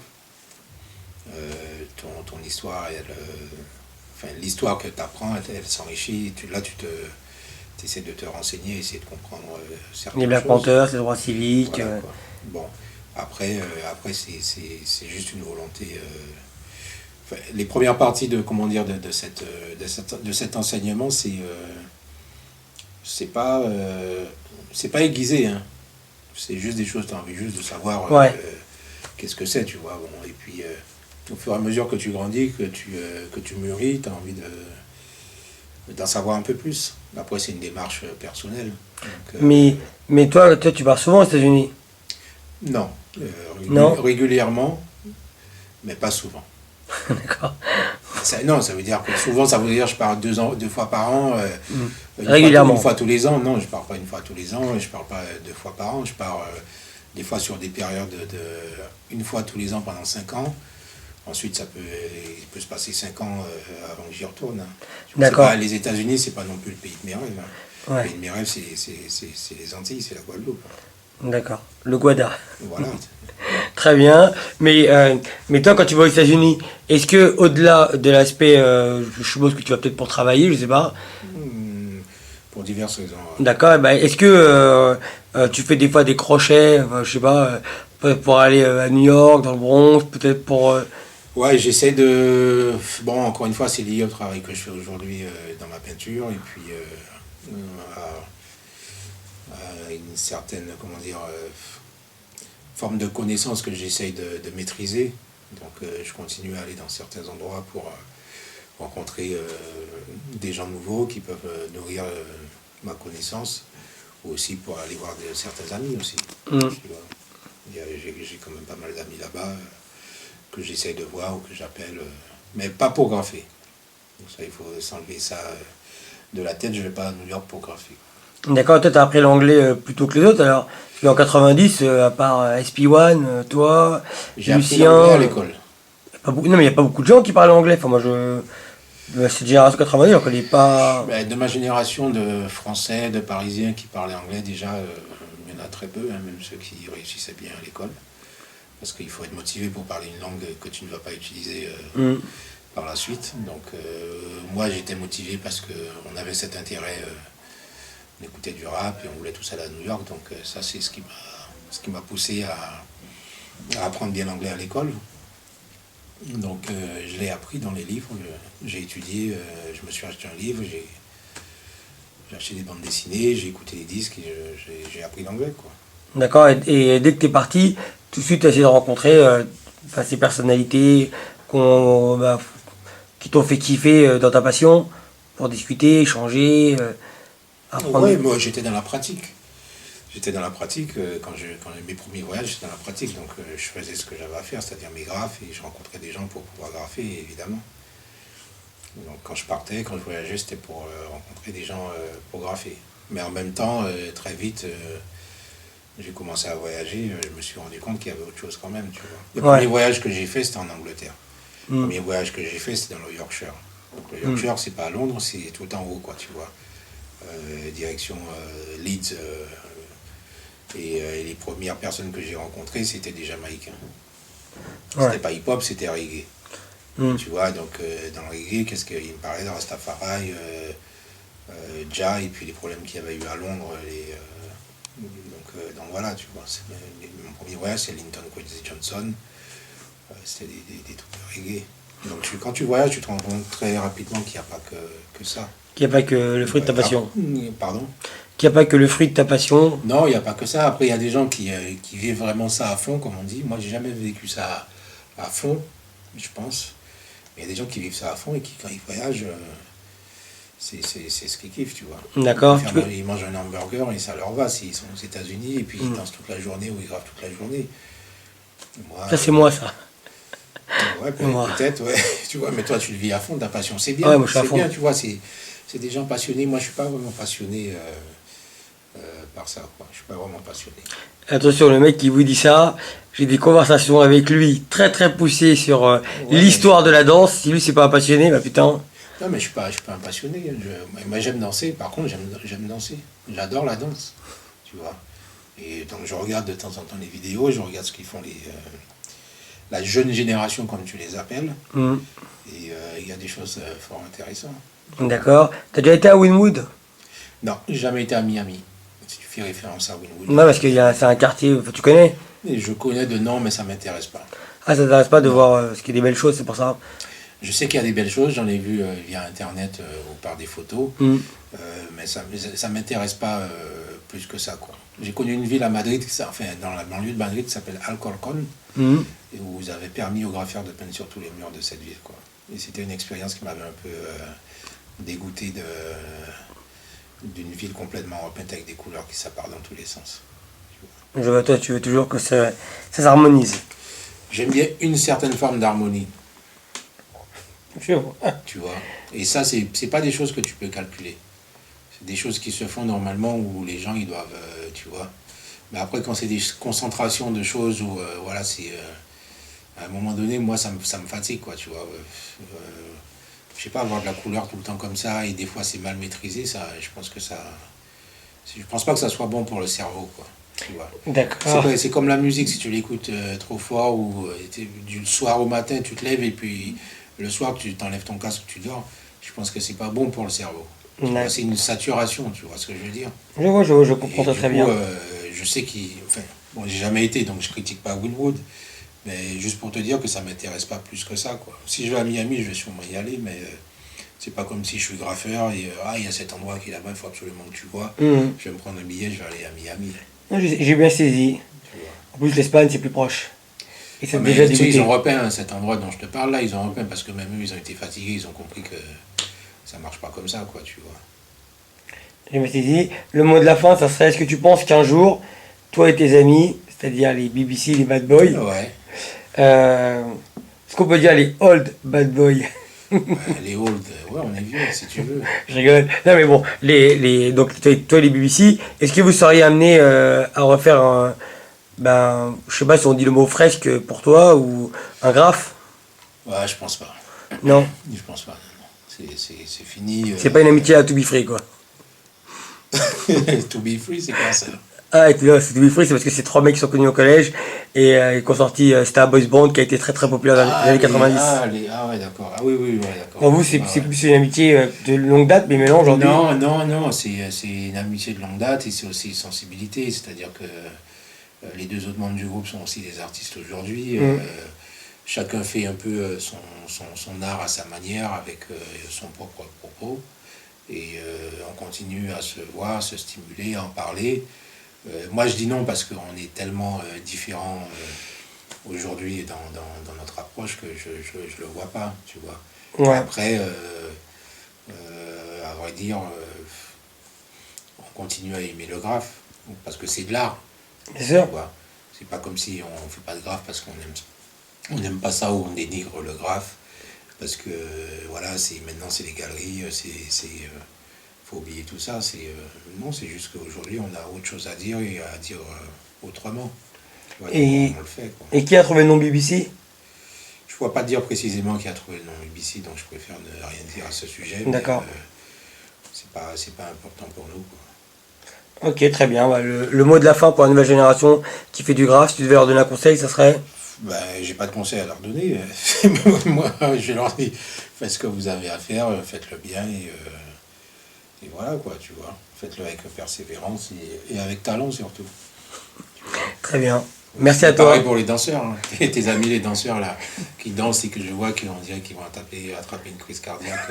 ton histoire, l'histoire que tu apprends, elle s'enrichit. Là, tu essaies de te renseigner, essayer de comprendre certaines les Black choses. Panthers, les droits civiques. Voilà, bon, après c'est juste une volonté. Les premières parties de comment dire de cet enseignement, c'est pas aiguisé, hein. C'est juste des choses, tu as envie juste de savoir qu'est-ce que c'est, tu vois. Bon, et puis au fur et à mesure que tu grandis, que tu mûris, tu as envie d'en savoir un peu plus. Après, c'est une démarche personnelle. Donc, mais toi, tu pars souvent aux États-Unis? Non, Non. Régulièrement, mais pas souvent. D'accord. Non, ça veut dire que souvent, ça veut dire je pars 2 fois par an. Régulièrement. Une fois tous les ans. Non, je pars pas une fois tous les ans. Je pars pas 2 fois par an. Je pars des fois sur des périodes une fois tous les ans pendant 5 ans. Ensuite, il peut se passer 5 ans avant que j'y retourne. D'accord. Les États-Unis, c'est pas non plus le pays de mes rêves. Hein. Ouais. Le pays de mes rêves, c'est les Antilles, c'est la Guadeloupe. D'accord. Le Guada. Voilà. Très bien. Mais toi, quand tu vas aux États-Unis, est-ce que au-delà de l'aspect, je suppose que tu vas peut-être pour travailler, je sais pas. Pour diverses raisons. D'accord. Eh ben, est-ce que tu fais des fois des crochets, je sais pas, pour aller à New York, dans le Bronx, peut-être pour. Ouais, j'essaie de. Bon, encore une fois, c'est lié au travail que je fais aujourd'hui dans ma peinture et puis à une certaine, comment dire, forme de connaissance que j'essaye de maîtriser. Donc, je continue à aller dans certains endroits pour rencontrer des gens nouveaux qui peuvent nourrir ma connaissance, ou aussi pour aller voir certains amis aussi. Tu vois. J'ai quand même pas mal d'amis là-bas que j'essaye de voir ou que j'appelle, mais pas pour graffer. Donc ça, il faut s'enlever ça de la tête. Je vais pas à New York pour graffer. D'accord. Toi, t'as appris l'anglais plutôt que les autres, alors. Parce qu'en 90, à part SP1, toi, J'ai appris Lucien. l'anglais à l'école. Non, mais il n'y a pas beaucoup de gens qui parlent anglais. Enfin, moi, cette génération 90, on connaît pas. De ma génération de Français, de Parisiens qui parlaient anglais, déjà, il y en a très peu, hein, même ceux qui réussissaient bien à l'école. Parce qu'il faut être motivé pour parler une langue que tu ne vas pas utiliser par la suite. Donc, moi, j'étais motivé parce qu'on avait cet intérêt. On écoutait du rap et on voulait tous aller à New York. Donc, ça, c'est ce qui m'a poussé à apprendre bien l'anglais à l'école. Donc je l'ai appris dans les livres, j'ai étudié, je me suis acheté un livre, j'ai acheté des bandes dessinées, j'ai écouté les disques et j'ai appris l'anglais, quoi. D'accord. Et dès que t'es parti, tout de suite, t'as essayé de rencontrer ces personnalités qui t'ont fait kiffer dans ta passion pour discuter, échanger, apprendre. Ouais, moi j'étais dans la pratique. J'étais dans la pratique, quand mes premiers voyages, j'étais dans la pratique, donc je faisais ce que j'avais à faire, c'est-à-dire mes graphes, et je rencontrais des gens pour pouvoir graffer, évidemment. Donc quand je partais, quand je voyageais, c'était pour rencontrer des gens pour graffer. Mais en même temps, très vite, j'ai commencé à voyager, je me suis rendu compte qu'il y avait autre chose quand même, tu vois. Le premier voyage que j'ai fait, c'était en Angleterre. Le premier voyage que j'ai fait, c'était dans le Yorkshire. Donc le Yorkshire, c'est pas à Londres, c'est tout en haut, quoi, tu vois. Direction Leeds. Et les premières personnes que j'ai rencontrées, c'était des Jamaïcains. C'était pas hip-hop, c'était reggae. Tu vois, donc dans le reggae, qu'est-ce qu'il me parlait de Rastafari, Jah, et puis les problèmes qu'il y avait eu à Londres. Donc voilà, tu vois. Mon premier voyage, c'est Linton Kwesi Johnson. C'était des trucs de reggae. Donc quand tu voyages, tu te rends compte très rapidement qu'il n'y a pas que ça. Qu'il n'y a pas que le fruit de ta passion. Pardon? Qu'il n'y a pas que le fruit de ta passion. Non, il n'y a pas que ça. Après, il y a des gens qui vivent vraiment ça à fond, comme on dit. Moi, j'ai jamais vécu ça à fond, je pense. Mais il y a des gens qui vivent ça à fond et qui, quand ils voyagent, c'est ce qu'ils kiffent, tu vois. D'accord. Ils mangent un hamburger et ça leur va s'ils sont aux États-Unis et puis ils dansent toute la journée ou ils gravent toute la journée. Moi, Ça, c'est moi, ça. Ouais, Moi. peut-être, ouais. Tu vois, mais toi, tu le vis à fond, ta passion. C'est bien, Ouais, moi, je suis à c'est fond. bien, tu vois. C'est des gens passionnés. Moi, je suis pas vraiment passionné par ça, quoi. Je suis pas vraiment passionné. Attention, le mec qui vous dit ça, j'ai des conversations avec lui très très poussées sur Ouais, l'histoire de la danse. Si lui, c'est pas un passionné, bah putain. non, mais je suis pas un passionné. Moi, j'aime danser. Par contre, j'aime danser. J'adore la danse, tu vois. Et donc, je regarde de temps en temps les vidéos, je regarde ce qu'ils font la jeune génération, comme tu les appelles. Mhm. Et il y a des choses fort intéressantes. D'accord. T'as déjà été à Wynwood? Non, j'ai jamais été à Miami. Si tu fais référence à Wynwood. Ouais, parce que c'est un quartier, tu connais? Et je connais de nom, mais ça m'intéresse pas. Ah, ça t'intéresse pas de Non. voir ce qu'il y a des belles choses, c'est pour ça. Je sais qu'il y a des belles choses, j'en ai vu via Internet ou par des photos, Mhm. mais ça m'intéresse pas plus que ça, quoi. J'ai connu une ville à Madrid, enfin dans la banlieue de Madrid, qui s'appelle Alcorcón, Mhm. et où vous avez permis aux graffeurs de peindre sur tous les murs de cette ville, quoi. Et c'était une expérience qui m'avait un peu dégoûté d'une ville complètement repeinte avec des couleurs qui s'appartent dans tous les sens. Je vois, toi, tu veux toujours que ça s'harmonise. J'aime bien une certaine forme d'harmonie, Je vois. tu vois. Et ça, c'est pas des choses que tu peux calculer. C'est des choses qui se font normalement où les gens, ils doivent, tu vois. Mais après, quand c'est des concentrations de choses où, voilà, c'est... à un moment donné, moi, ça me fatigue, quoi, tu vois. Je sais pas, avoir de la couleur tout le temps comme ça, et des fois, c'est mal maîtrisé, ça, je pense que ça... Je pense pas que ça soit bon pour le cerveau, quoi. Tu vois. D'accord. C'est comme la musique, si tu l'écoutes trop fort, ou du soir au matin, tu te lèves, et puis le soir, tu t'enlèves ton casque, tu dors. Je pense que c'est pas bon pour le cerveau. Tu vois, c'est une saturation, tu vois ce que je veux dire. Je comprends Et ça du très coup, bien. je sais qu'il... Enfin, bon, j'ai jamais été, donc je critique pas Wynwood, mais juste pour te dire que ça m'intéresse pas plus que ça, quoi. Si je vais à Miami, je vais sûrement y aller, mais c'est pas comme si je suis graffeur et il y a cet endroit qui est là-bas, il faut absolument que tu vois. Mhm. Je vais me prendre un billet, je vais aller à Miami, Non, j'ai bien saisi. tu vois. En plus, l'Espagne, c'est plus proche. Et ça Ouais, te mais déjà tu sais, ils dégoûté. ont repeint cet endroit dont je te parle là, ils ont repeint parce que même eux, ils ont été fatigués, ils ont compris que ça marche pas comme ça, quoi, tu vois. J'ai bien saisi. Le mot de la fin, ça serait, est-ce que tu penses qu'un jour, toi et tes amis, c'est-à-dire les BBC, les bad boys, Ouais, est-ce qu'on peut dire les old bad boys? les old, ouais, on est vieux, si tu veux. Je rigole. Non mais bon, donc toi et les BBC, est-ce que vous seriez amené à refaire un, ben, je sais pas si on dit le mot fresque pour toi ou un graphe? Ouais, je pense pas. Non, Je pense pas, non, non. C'est fini. c'est pas une amitié à to be free quoi. To be free, c'est quoi ça? Ah, et puis là, c'est to be free, c'est parce que c'est trois mecs qui sont connus au collège et qui ont sorti Star Boys Band qui a été très très populaire dans les années 90. Ah ouais, d'accord. Ah oui, oui, ouais, d'accord. Pour vous, c'est Ouais, c'est ouais. plus une amitié de longue date, mais maintenant aujourd'hui. Non, non, non, c'est une amitié de longue date et c'est aussi une sensibilité. C'est-à-dire que les deux autres membres du groupe sont aussi des artistes aujourd'hui. Chacun fait un peu son art à sa manière, avec son propre propos. Et on continue à se voir, se stimuler, à en parler. Moi, je dis non parce qu'on est tellement différents aujourd'hui dans notre approche que je le vois pas, tu vois. Ouais. Après, à vrai dire, on continue à aimer le graphe parce que c'est de l'art, Bien sûr. tu vois. C'est pas comme si on fait pas de graphe parce qu'on n'aime pas ça ou on dénigre le graphe parce que voilà, maintenant c'est les galeries, faut oublier tout ça. Non, c'est juste qu'aujourd'hui on a autre chose à dire et à dire autrement. Tu vois, donc Et, on le fait, quoi. et qui a trouvé le nom BBC? Je ne pourrais pas te dire précisément qui a trouvé le nom BBC, donc je préfère ne rien dire à ce sujet. D'accord. Mais c'est pas important pour nous, quoi. Ok, très bien. Bah, le mot de la fin pour la nouvelle génération qui fait du graphe, si tu devais leur donner un conseil, ça serait? Ben, j'ai pas de conseil à leur donner. Moi, je leur dis, faites ce que vous avez à faire, faites-le bien et voilà, quoi, tu vois. Faites-le avec persévérance et avec talent surtout. Très bien. Merci à C'est toi. pareil pour les danseurs, hein. Tes amis les danseurs là, qui dansent et que je vois qu'on dirait qu'ils vont attraper une crise cardiaque,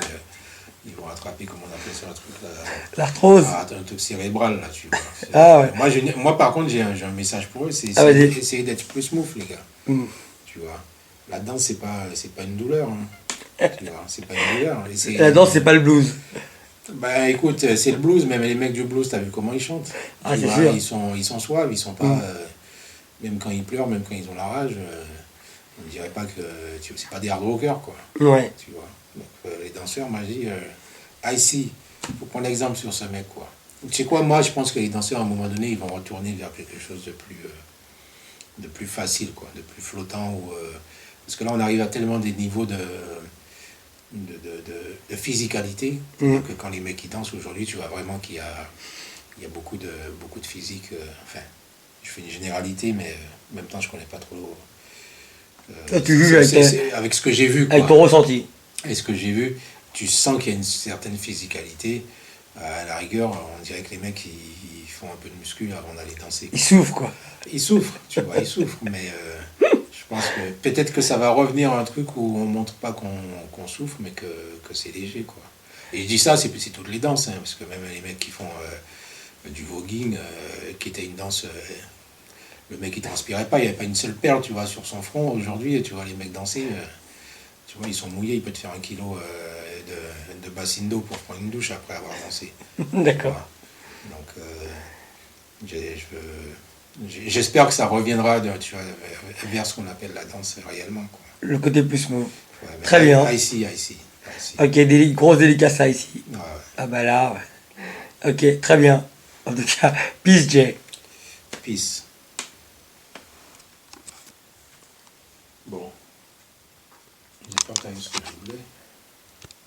ils vont attraper, comment on appelle ça, le truc là, L'arthrose. un truc cérébral là, tu vois. Ah ouais. Moi par contre j'ai un message pour eux, c'est Ah, vas-y. essayer d'être plus smooth les gars, Mm. tu vois. La danse c'est pas une douleur, hein. Tu vois, c'est pas une douleur. La danse, c'est pas le blues. Bah écoute, c'est le blues, même les mecs du blues, t'as vu comment ils chantent? Ah, Tu c'est vois, sûr. ils sont suaves, ils sont pas. Même quand ils pleurent, même quand ils ont la rage, on dirait pas que. C'est pas des hard rockers, quoi. Ouais. Tu vois. Donc les danseurs, moi je dis, Icy, faut prendre l'exemple sur ce mec, quoi. Tu sais quoi, moi je pense que les danseurs, à un moment donné, ils vont retourner vers quelque chose de plus facile, quoi, de plus flottant. Parce que là, on arrive à tellement des niveaux de physicalité, que quand les mecs qui dansent aujourd'hui, tu vois vraiment il y a beaucoup de physique. Enfin, je fais une généralité, mais en même temps, je connais pas trop. Toi, tu juges avec, Avec ce que j'ai vu, avec quoi. ton ressenti. Et ce que j'ai vu, tu sens qu'il y a une certaine physicalité. À la rigueur, on dirait que les mecs, ils font un peu de muscu avant d'aller danser, Il quoi. souffre, quoi. Ils souffrent, tu vois, ils souffrent, mais je pense que peut-être que ça va revenir à un truc où on montre pas qu'on souffre, mais que c'est léger, quoi. Et je dis ça, c'est toutes les danses, hein, parce que même les mecs qui font du voguing, qui était une danse, le mec il transpirait pas, il n'y avait pas une seule perle, tu vois, sur son front. Aujourd'hui, tu vois les mecs danser, tu vois, ils sont mouillés, il peut te faire 1 kilo de bassine d'eau pour prendre une douche après avoir dansé. D'accord. Voilà. Donc, j'espère que ça reviendra tu vois, vers ce qu'on appelle la danse réellement, quoi. Le côté plus smooth. Ouais, mais Très bien. Ici. Ok, grosse dédicace à ici. Ouais, ouais. Ah bah là, ouais. Ok, très bien. En tout cas, peace Jay. Peace. Bon. J'espère que tu as eu ce que tu voulais.